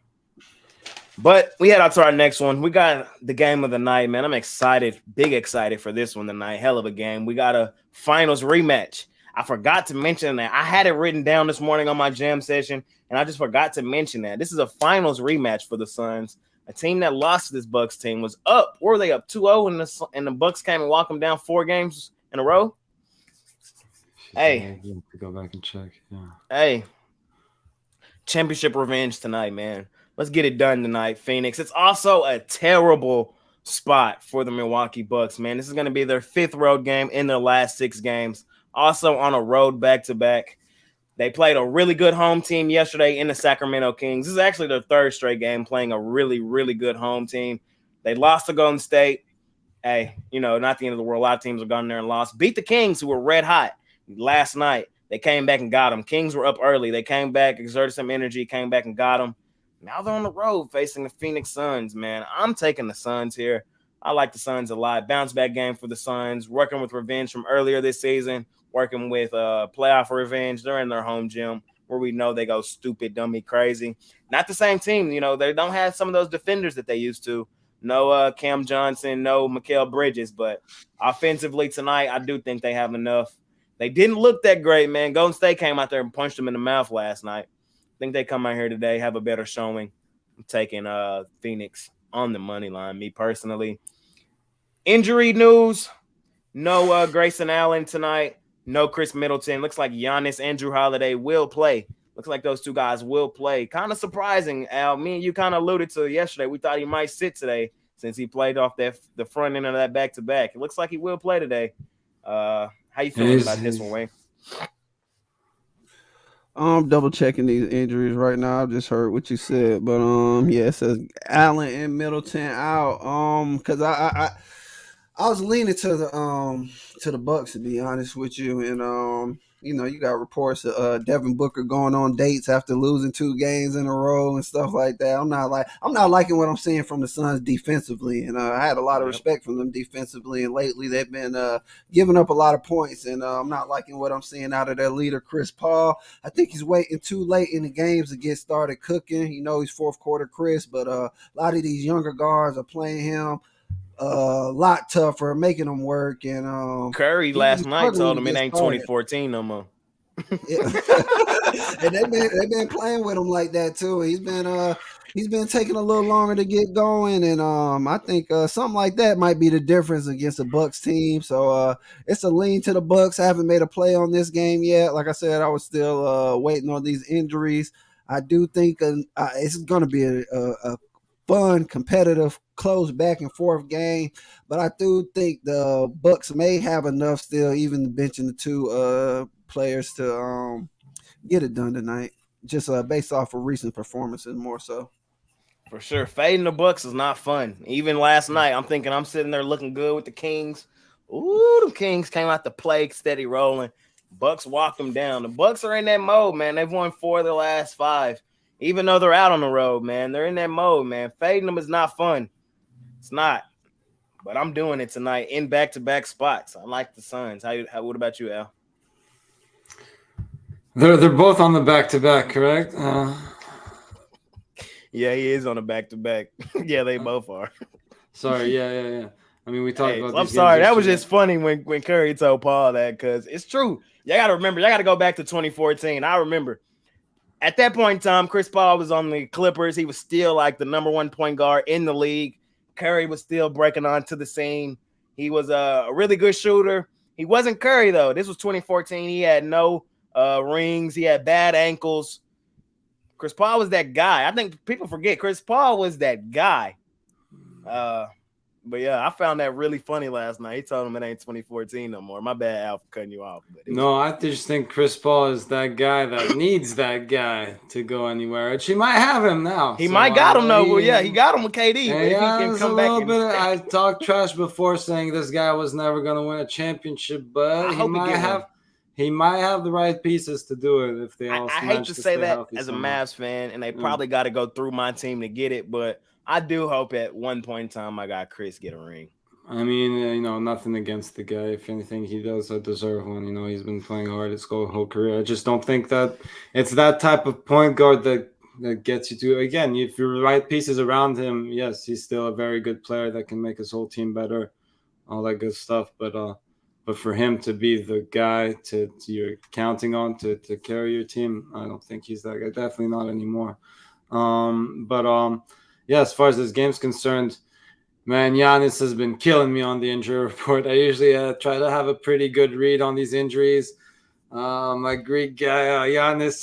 But we head out to our next one. We got the game of the night, man. I'm excited, big excited for this one tonight. Hell of a game. We got a finals rematch. I forgot to mention that. I had it written down this morning on my jam session, and I just forgot to mention that. This is a finals rematch for the Suns. A team that lost to this Bucks team was up. Were they up 2-0 and the Bucks came and walked them down 4 games in a row? Hey. I have to go back and check. Yeah. Hey. Championship revenge tonight, man. Let's get it done tonight, Phoenix. It's also a terrible spot for the Milwaukee Bucks, man. This is going to be their 5th road game in their last 6 games. Also on a road back-to-back. They played a really good home team yesterday in the Sacramento Kings. This is actually their 3rd straight game playing a really, really good home team. They lost to Golden State. Hey, not the end of the world. A lot of teams have gone there and lost. Beat the Kings, who were red hot last night. They came back and got them. Kings were up early. They came back, exerted some energy, came back and got them. Now they're on the road facing the Phoenix Suns, man. I'm taking the Suns here. I like the Suns a lot. Bounce back game for the Suns, working with revenge from earlier this season, working with playoff revenge. They're in their home gym where we know they go stupid, dummy, crazy. Not the same team. They don't have some of those defenders that they used to. No Cam Johnson, no Mikal Bridges. But offensively tonight, I do think they have enough. They didn't look that great, man. Golden State came out there and punched them in the mouth last night. I think they come out here today, have a better showing. I'm taking Phoenix on the money line, me personally. Injury news, no Grayson Allen tonight, no Chris Middleton. Looks like Giannis and Jrue Holiday will play. Looks like those 2 guys will play. Kind of surprising, Al. Me and you kind of alluded to yesterday. We thought he might sit today since he played off the front end of that back-to-back. It looks like he will play today. How you feeling about this one, Wayne? I'm double checking these injuries right now. I just heard what you said, but yeah, it says Allen and Middleton out. Because I was leaning to the Bucks, to be honest with you, and you got reports of Devin Booker going on dates after losing 2 games in a row and stuff like that. I'm not liking what I'm seeing from the Suns defensively, and I had a lot of respect from them defensively, and lately they've been giving up a lot of points, and I'm not liking what I'm seeing out of their leader, Chris Paul. I think he's waiting too late in the games to get started cooking. He's 4th quarter Chris, but a lot of these younger guards are playing him a lot tougher, making them work. And Curry last night told him it ain't 2014 no more. Yeah. And they've been playing with him like that too. He's been taking a little longer to get going, and I think something like that might be the difference against the Bucks team. So it's a lean to the Bucks. I haven't made a play on this game yet. Like I said, I was still waiting on these injuries. I do think it's going to be a fun, competitive, close back and forth game, but I do think the Bucks may have enough still, even benching the 2 players, to get it done tonight, just based off of recent performances more so. For sure. Fading the Bucks is not fun. Even last night, I'm sitting there looking good with the Kings. Ooh, the Kings came out to play, steady rolling. Bucks walked them down. The Bucks are in that mode, man. They've won 4 of their last 5. Even though they're out on the road, man, they're in that mode, man. Fading them is not fun. It's not. But I'm doing it tonight in back-to-back spots. I like the Suns. What about you, Al? They're both on the back-to-back, correct? Yeah, he is on a back-to-back. Yeah, they both are. Sorry, yeah. I mean, we talked about. I'm sorry. That was just funny when Curry told Paul that, because it's true. Y'all got to remember. Y'all got to go back to 2014. I remember. At that point in time, Chris Paul was on the Clippers. He was still like the number 1 point guard in the league. Curry was still breaking onto the scene. He was a really good shooter. He wasn't Curry, though. This was 2014. He had no rings. He had bad ankles. Chris Paul was that guy. I think people forget Chris Paul was that guy. But yeah, I found that really funny last night. He told him it ain't 2014 no more. My bad, Al, for cutting you off. No, I just think Chris Paul is that guy that needs that guy to go anywhere. And she might have him now. He might got him though. Well, yeah, he got him with KD. But if he can come back, I talked trash before saying this guy was never going to win a championship, but he might have the right pieces to do it if they all. I hate to say that as a Mavs fan, and they probably got to go through my team to get it, but I do hope at one point in time I got Chris get a ring. I mean, nothing against the guy. If anything, he does deserve one. He's been playing hard his whole career. I just don't think that it's that type of point guard that gets you to, again, if you're the right pieces around him, yes, he's still a very good player that can make his whole team better, all that good stuff. But for him to be the guy you're counting on to carry your team, I don't think he's that guy. Definitely not anymore. Yeah, as far as this game's concerned, man, Giannis has been killing me on the injury report. I usually try to have a pretty good read on these injuries. My Greek guy, Giannis,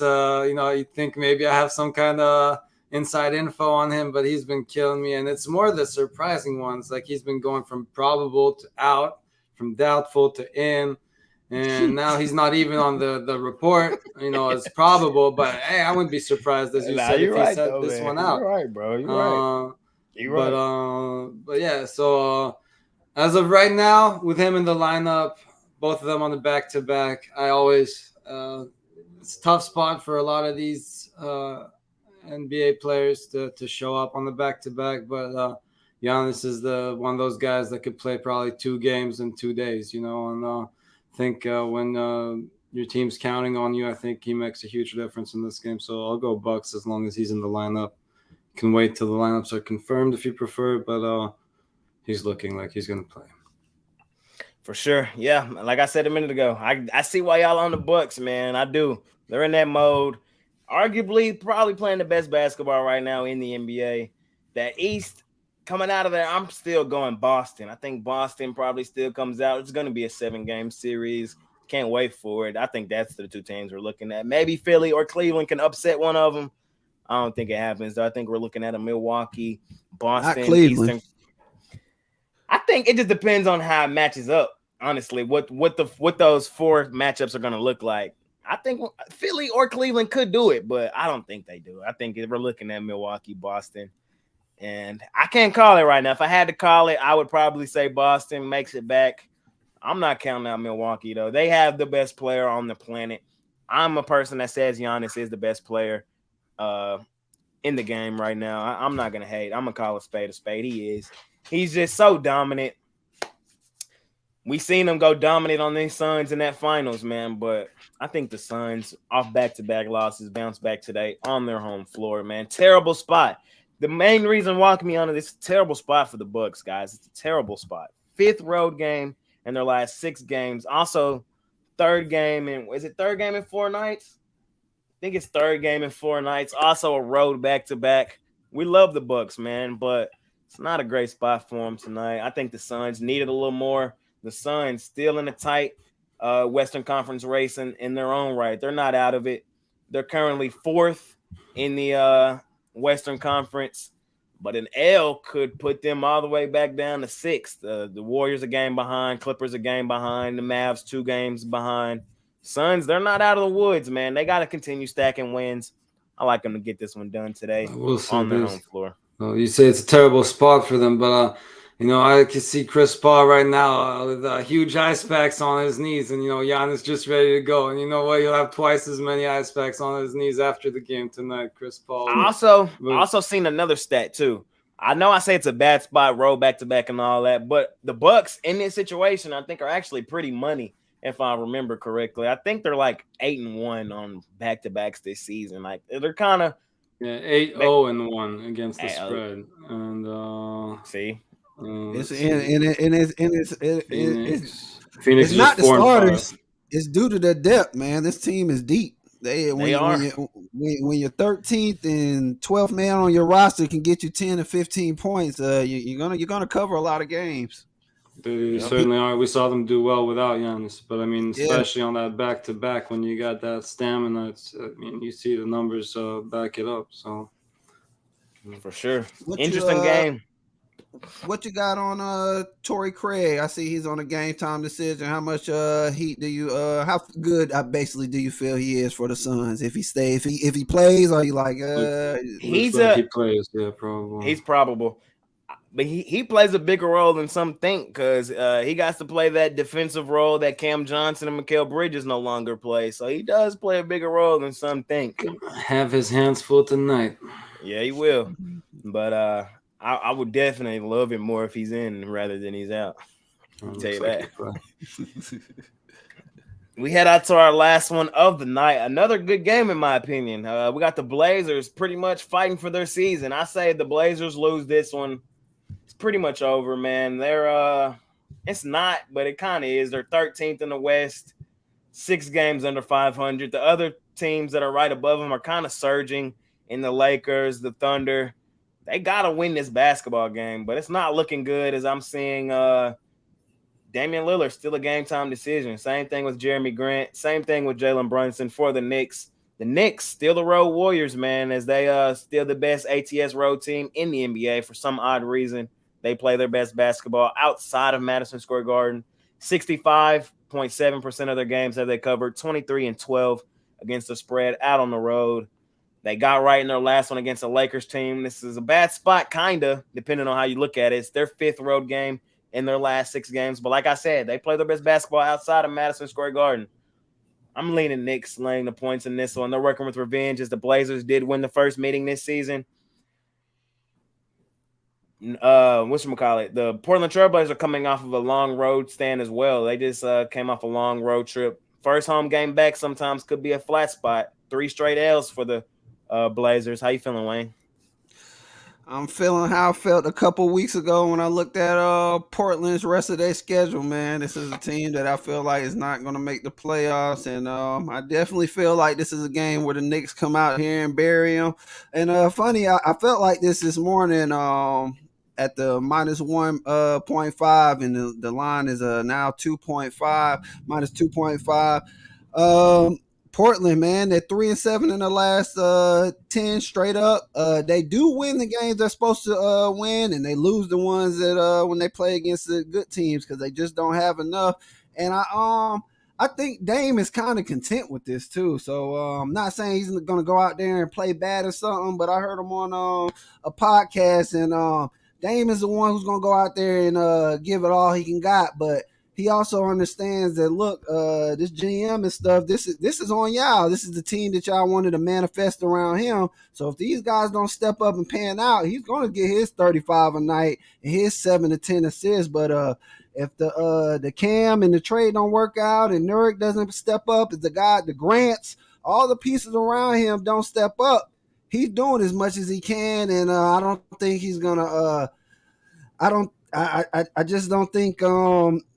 you think maybe I have some kind of inside info on him, but he's been killing me. And it's more the surprising ones. Like he's been going from probable to out, from doubtful to in. And now he's not even on the report, it's probable. But, hey, I wouldn't be surprised, as you said, if he set this one out. You're right, bro. You're right. You're right. But yeah, so as of right now, with him in the lineup, both of them on the back-to-back, I always it's a tough spot for a lot of these NBA players to show up on the back-to-back. But Giannis is one of those guys that could play probably 2 games in 2 days, and I think when your team's counting on you, I think he makes a huge difference in this game. So I'll go Bucks as long as he's in the lineup. You can wait till the lineups are confirmed if you prefer, but he's looking like he's going to play. For sure. Yeah, like I said a minute ago, I see why y'all on the Bucks, man. I do. They're in that mode. Arguably, probably playing the best basketball right now in the NBA. That East, coming out of there, I'm still going Boston. I think Boston probably still comes out. It's going to be a 7-game series. Can't wait for it. I think that's the 2 teams we're looking at. Maybe Philly or Cleveland can upset one of them. I don't think it happens, though. I think we're looking at a Milwaukee, Boston, not Cleveland. Eastern. I think it just depends on how it matches up, honestly, what those 4 matchups are going to look like. I think Philly or Cleveland could do it, but I don't think they do. I think we're looking at Milwaukee, Boston. And I can't call it right now. If I had to call it, I would probably say Boston makes it back. I'm not counting out Milwaukee, though. They have the best player on the planet. I'm a person that says Giannis is the best player in the game right now. I'm not going to hate. I'm going to call a spade a spade. He is. He's just so dominant. We seen him go dominant on these Suns in that finals, man. But I think the Suns, off back-to-back losses, bounce back today on their home floor, man. Terrible spot. The main reason walking me onto this terrible spot for the Bucks, guys. It's a terrible spot. 5th road game in their last 6 games. Also, 3rd game in 4 nights? I think it's 3rd game in 4 nights. Also a road back-to-back. We love the Bucks, man, but it's not a great spot for them tonight. I think the Suns needed a little more. The Suns still in a tight Western Conference race in their own right. They're not out of it. They're currently 4th in the Western Conference, but an L could put them all the way back down to 6th. The Warriors a game behind, Clippers a game behind, the Mavs 2 games behind. Suns, they're not out of the woods, man. They got to continue stacking wins. I like them to get this one done today on their home floor. Well, you say it's a terrible spot for them, but I can see Chris Paul right now with huge ice packs on his knees, and Giannis just ready to go. And you know what? He'll have twice as many ice packs on his knees after the game tonight, Chris Paul. I also seen another stat too. I know I say it's a bad spot, roll back to back and all that, but the Bucks in this situation, I think, are actually pretty money, if I remember correctly. I think they're like 8-1 on back to backs this season. Like they're kind of 8-0-1 against the spread. And see. Phoenix it's not the starters. It's due to their depth, man. This team is deep. When you're 13th and 12th man on your roster can get you 10 to 15 points, you're gonna cover a lot of games. They certainly are. We saw them do well without Giannis, but I mean, Yeah. especially on that back-to-back when you got that stamina, you see the numbers back it up. So For sure. What Interesting you game. what you got on Torrey Craig? I see he's on a game time decision. How much heat do you how good basically do you feel he is for the Suns? If he stays, if he plays, are you like He's looks like he plays, yeah, probably. He's probable. But he plays a bigger role than some think because he got to play that defensive role that Cam Johnson and Mikal Bridges no longer play. So he does play a bigger role than some think. Have his hands full tonight. Yeah, he will. But I would definitely love it more if he's in rather than he's out. I'll tell you that. We head out to our last one of the night. Another good game, in my opinion. We got the Blazers pretty much fighting for their season. I say the Blazers lose this one. It's pretty much over, man. They're it's not, but it kind of is. They're 13th in the West, 6 games under 500. The other teams that are right above them are kind of surging. In the Lakers, the Thunder, they got to win this basketball game, but it's not looking good as I'm seeing Damian Lillard still a game time decision. Same thing with Jeremy Grant. Same thing with Jalen Brunson for the Knicks. The Knicks still the road warriors, man, as they still the best ATS road team in the NBA for some odd reason. They play their best basketball outside of Madison Square Garden. 65.7% of their games have they covered, 23-12 against the spread out on the road. They got right in their last one against the Lakers team. This is a bad spot, kind of, depending on how you look at it. It's their 5th road game in their last 6 games. But like I said, they play their best basketball outside of Madison Square Garden. I'm leaning Knicks, laying the points in this one. They're working with revenge as the Blazers did win the first meeting this season. Whatchamacallit? The Portland Trailblazers are coming off of a long road stand as well. They just came off a long road trip. First home game back sometimes could be a flat spot. 3 straight L's for the Blazers. How you feeling, Wayne? I'm feeling how I felt a couple weeks ago when I looked at Portland's rest of their schedule, man. This is a team that I feel like is not going to make the playoffs, and I definitely feel like this is a game where the Knicks come out here and bury them. And funny, I felt like this morning at the minus 1.5, and the line is now 2.5, minus 2.5. Portland, man, they're 3-7 in the last 10 straight up. They do win the games they're supposed to win, and they lose the ones that when they play against the good teams because they just don't have enough. And I think Dame is kind of content with this too. So I'm not saying he's going to go out there and play bad or something, but I heard him on a podcast, and Dame is the one who's going to go out there and give it all he can got, but he also understands that, look, this GM and stuff, this is on y'all. This is the team that y'all wanted to manifest around him. So if these guys don't step up and pan out, he's going to get his 35 a night and his 7 to 10 assists. But if the Cam and the trade don't work out and Nurkic doesn't step up, if the Grants, all the pieces around him don't step up, he's doing as much as he can. And I don't think he's going to I just don't think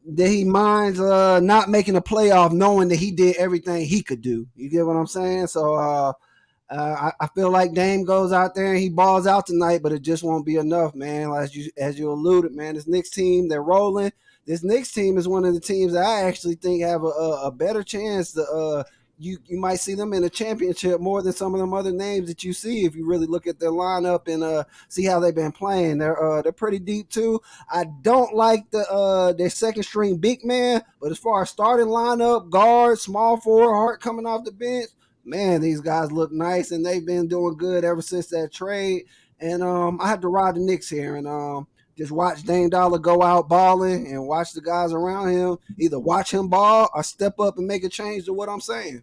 that he minds not making a playoff knowing that he did everything he could do. You get what I'm saying? So I feel like Dame goes out there and he balls out tonight, but it just won't be enough, man. As you alluded, man, this Knicks team, they're rolling. This Knicks team is one of the teams that I actually think have a better chance to you might see them in a championship more than some of them other names that you see if you really look at their lineup and see how they've been playing. They're pretty deep too. I don't like their second string big man, but as far as starting lineup, guard, small forward, Hart coming off the bench, man, these guys look nice and they've been doing good ever since that trade. And I had to ride the Knicks here and just watch Dame Dollar go out balling and watch the guys around him either watch him ball or step up and make a change to what I'm saying.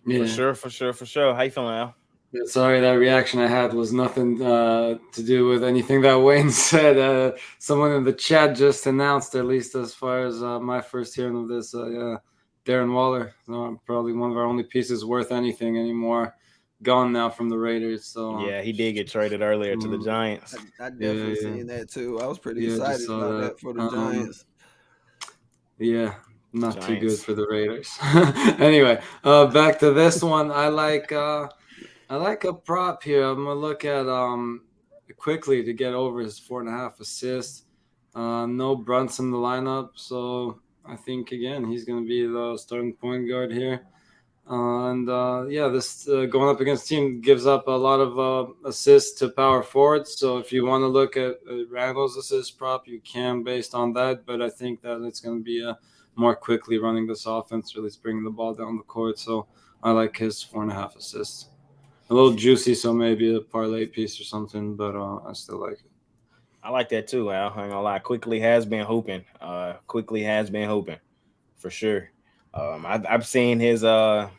Yeah. For sure. How you feeling, Al? Yeah, sorry, that reaction I had was nothing to do with anything that Wayne said. Someone in the chat just announced, at least as far as my first hearing of this, Darren Waller, probably one of our only pieces worth anything anymore. Gone now from the Raiders. So yeah, he did get traded earlier to the Giants. I definitely seen that too. I was pretty excited about that for the Giants. Yeah, not too good for the Raiders. Anyway, back to this one. I like a prop here. I'm gonna look at quickly to get over his 4.5 assists. No Brunson in the lineup, so I think again he's going to be the starting point guard here. This going up against team gives up a lot of assists to power forwards. So if you want to look at Randall's assist prop, you can based on that. But I think that it's going to be more quickly running this offense, really bringing the ball down the court. So I like his 4.5 assists. A little juicy, so maybe a parlay piece or something, but I still like it. I like that too, Al. I ain't gonna lie. Quickly has been hooping. Quickly has been hooping for sure. I've seen his 6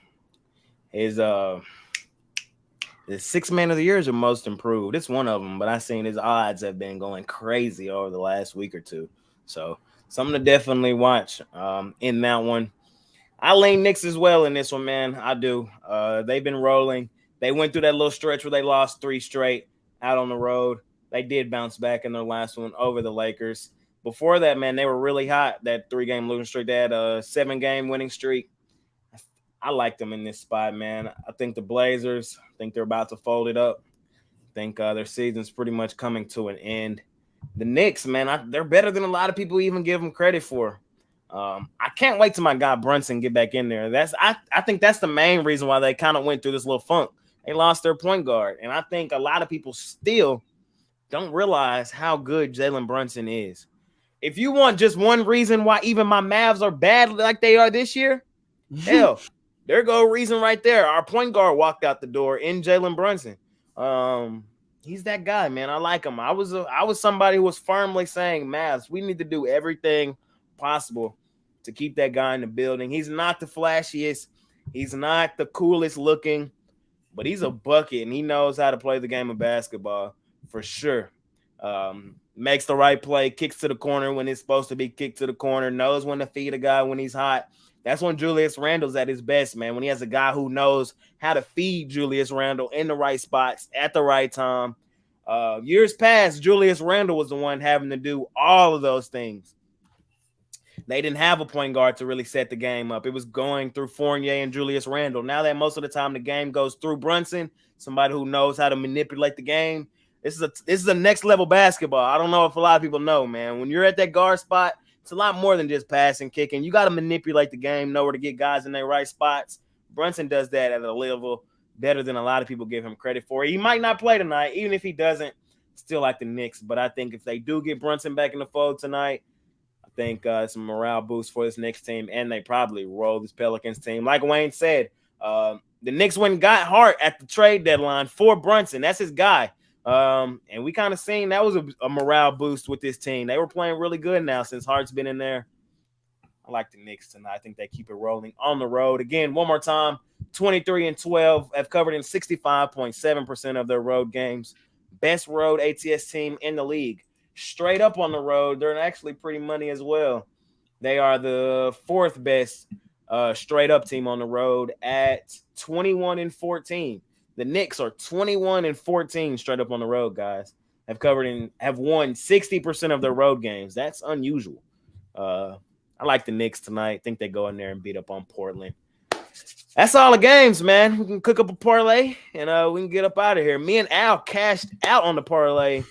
man of the years are most improved. It's one of them, but I've seen his odds have been going crazy over the last week or two. So something to definitely watch in that one. I lean Knicks as well in this one, man. I do. They've been rolling. They went through that little stretch where they lost 3 straight out on the road. They did bounce back in their last one over the Lakers. Before that, man, they were really hot. That 3-game losing streak. They had a 7-game winning streak. I like them in this spot, man. I think the Blazers, I think they're about to fold it up. I think their season's pretty much coming to an end. The Knicks, man, they're better than a lot of people even give them credit for. I can't wait till my guy Brunson get back in there. I think that's the main reason why they kind of went through this little funk. They lost their point guard, and I think a lot of people still don't realize how good Jalen Brunson is. If you want just one reason why even my Mavs are bad like they are this year, hell, there go a reason right there. Our point guard walked out the door in Jalen Brunson. He's that guy, man. I like him. I was somebody who was firmly saying, Mavs, we need to do everything possible to keep that guy in the building. He's not the flashiest. He's not the coolest looking, but he's a bucket, and he knows how to play the game of basketball for sure. Makes the right play, kicks to the corner when it's supposed to be kicked to the corner, knows when to feed a guy when he's hot. That's when Julius Randle's at his best, man, when he has a guy who knows how to feed Julius Randle in the right spots at the right time. Years past, Julius Randle was the one having to do all of those things. They didn't have a point guard to really set the game up. It was going through Fournier and Julius Randle. Now that most of the time the game goes through Brunson, somebody who knows how to manipulate the game, this is a next level basketball. I don't know if a lot of people know, man. When you're at that guard spot, it's a lot more than just passing, kicking. You got to manipulate the game, know where to get guys in their right spots. Brunson does that at a level better than a lot of people give him credit for. He might not play tonight, even if he doesn't, still like the Knicks. But I think if they do get Brunson back in the fold tonight, I think it's a morale boost for this Knicks team, and they probably roll this Pelicans team. Like Wayne said, the Knicks went and got Hart at the trade deadline for Brunson. That's his guy. And we kind of seen that was a morale boost with this team. They were playing really good now since Hart's been in there. I like the Knicks tonight. I think they keep it rolling on the road. Again, one more time, 23-12, have covered in 65.7% of their road games. Best road ATS team in the league. Straight up on the road, they're actually pretty money as well. They are the 4th best straight up team on the road at 21-14. The Knicks are 21-14 straight up on the road, guys. Have won 60% of their road games. That's unusual. I like the Knicks tonight. I think they go in there and beat up on Portland. That's all the games, man. We can cook up a parlay and we can get up out of here. Me and Al cashed out on the parlay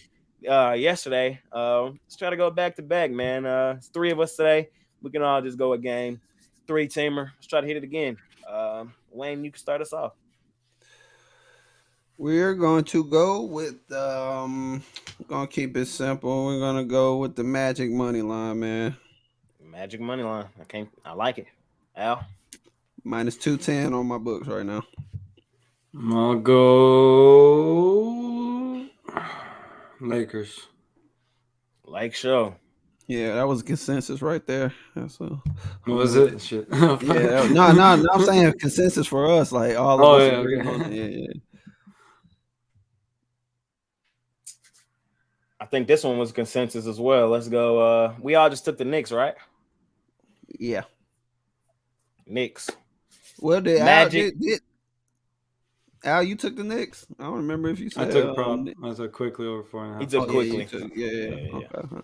yesterday. Let's try to go back to back, man. It's 3 of us today. We can all just go a game. 3-teamer. Let's try to hit it again. Wayne, you can start us off. We're going to go with gonna keep it simple. We're gonna go with the Magic money line, man. Magic money line. I like it. Al? Minus 210 on my books right now. I'll go Lakers. Like show. Yeah, that was a consensus right there. What was it? Shit. Yeah, no, I'm saying consensus for us, like all of us. Yeah. I think this one was consensus as well. Let's go. We all just took the Knicks, right? Yeah. Knicks. Well, Magic. Al, you took the Knicks? I don't remember if you said. I took I took quickly over 4.5. He took quickly. Yeah. Okay.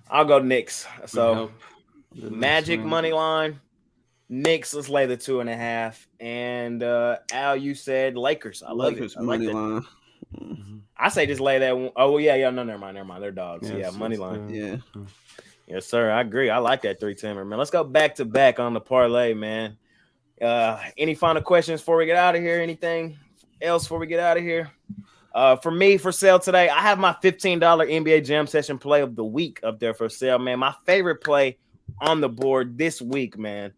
I'll go Knicks. So Magic money line. Knicks, let's lay the 2.5. And Al, you said Lakers. I love Lakers it. I money like line. I say just lay that one. Oh, well, yeah. No, never mind. They're dogs. Yeah, Yeah, so money it's line. Yeah. Yes, sir. I agree. I like that 3-10, man. Let's go back to back on the parlay, man. Any final questions before we get out of here? Anything else before we get out of here? For me, for sale today, I have my $15 NBA Jam Session play of the week up there for sale, man. My favorite play on the board this week, man.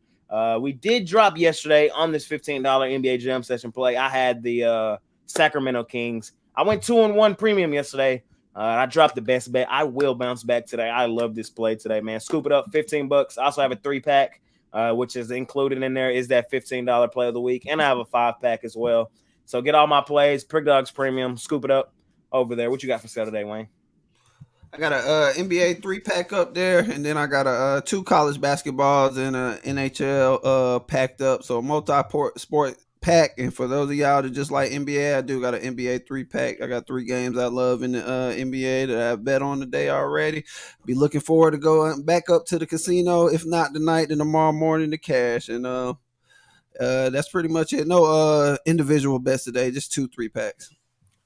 We did drop yesterday on this $15 NBA Jam Session play. I had the Sacramento Kings. I went 2-1 premium yesterday. I dropped the best bet. I will bounce back today. I love this play today, man. Scoop it up, $15. I also have a 3-pack, which is included in there, is that $15 play of the week. And I have a 5-pack as well. So get all my plays, Prig Dogs Premium, scoop it up over there. What you got for sale today, Wayne? I got a NBA 3-pack up there, and then I got a 2 college basketballs and a NHL packed up. So a multi-sport pack. And for those of y'all that just like NBA, I do got an NBA 3-pack. I got 3 games I love in the NBA that I bet on today already. Be looking forward to going back up to the casino. If not tonight, then tomorrow morning to cash. And that's pretty much it. No individual bets today, just 2 3-packs.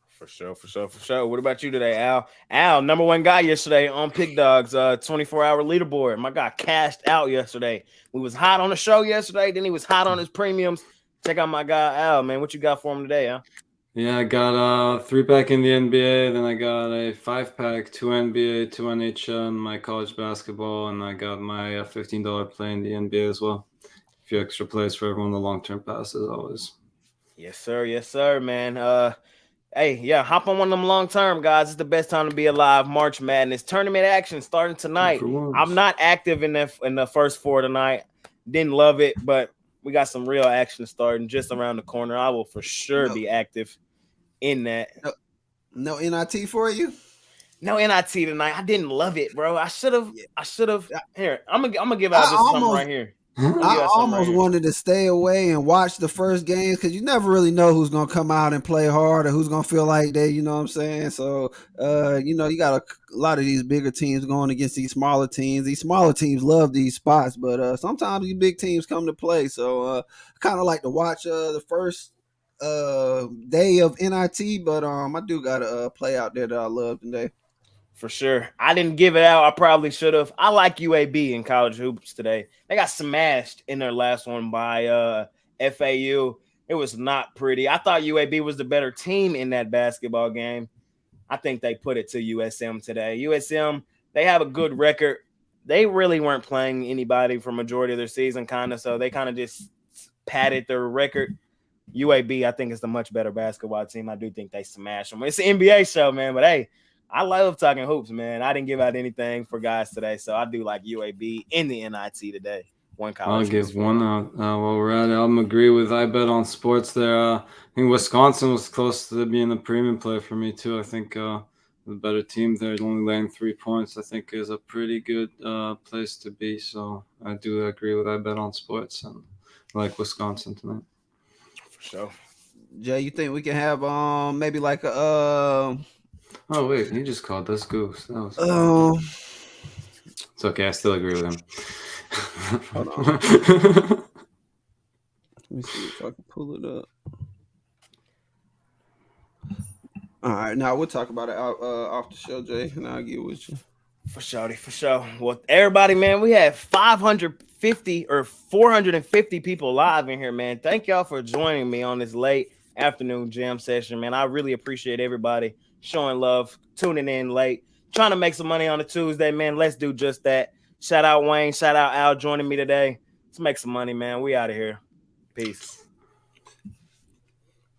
For sure. What about you today, Al? Al, number 1 guy yesterday on Pig Dogs 24-hour leaderboard. My guy cashed out yesterday. We was hot on the show yesterday, then he was hot on his premiums. Check out my guy Al, man. What you got for him today, Al? Yeah, I got a 3-pack in the NBA, then I got a 5-pack, 2 NBA, 2 NHL, and my college basketball, and I got my $15 play in the NBA as well. A few extra plays for everyone, the long-term passes always. Yes, sir, man. Hey, yeah, hop on one of them long-term, guys. It's the best time to be alive. March Madness tournament action starting tonight. I'm not active in the first 4 tonight. Didn't love it, but we got some real action starting just around the corner. I will for sure be active in that. No NIT for you? No NIT tonight. I didn't love it, bro. I should have. Here, I'm gonna give out this something right here. I almost wanted to stay away and watch the first games because you never really know who's going to come out and play hard or who's going to feel like they, you know what I'm saying? So, you got a lot of these bigger teams going against these smaller teams. These smaller teams love these spots, but sometimes these big teams come to play. So, I kind of like to watch the first day of NIT, but I do got a play out there that I love today. For sure. I didn't give it out. I probably should have. I like UAB in college hoops today. They got smashed in their last one by FAU. It was not pretty. I thought UAB was the better team in that basketball game. I think they put it to USM today. USM, they have a good record. They really weren't playing anybody for majority of their season, kind of, so they kind of just padded their record. UAB, I think, is the much better basketball team. I do think they smashed them. It's an NBA show, man, but hey, I love talking hoops, man. I didn't give out anything for guys today, so I do like UAB in the NIT today. One college. I'll give one out while we're at it. I'm agree with I bet on sports there. I think Wisconsin was close to being a premium play for me too. I think the better team there, only laying 3 points, I think is a pretty good place to be. So I do agree with I bet on sports and I like Wisconsin tonight. For sure. Jay, you think we can have maybe like a Oh wait, he just called us Goose. That was it's okay. I still agree with him. Hold on. Let me see if I can pull it up. All right, now we'll talk about it off the show, Jay, and I'll get with you. For sure. Well, everybody, man, we had 550 or 450 people live in here, man. Thank y'all for joining me on this late afternoon jam session, man. I really appreciate everybody showing love, tuning in late, trying to make some money on a Tuesday, man. Let's do just that. Shout out Wayne, shout out Al joining me today. Let's make some money, man. We out of here. Peace.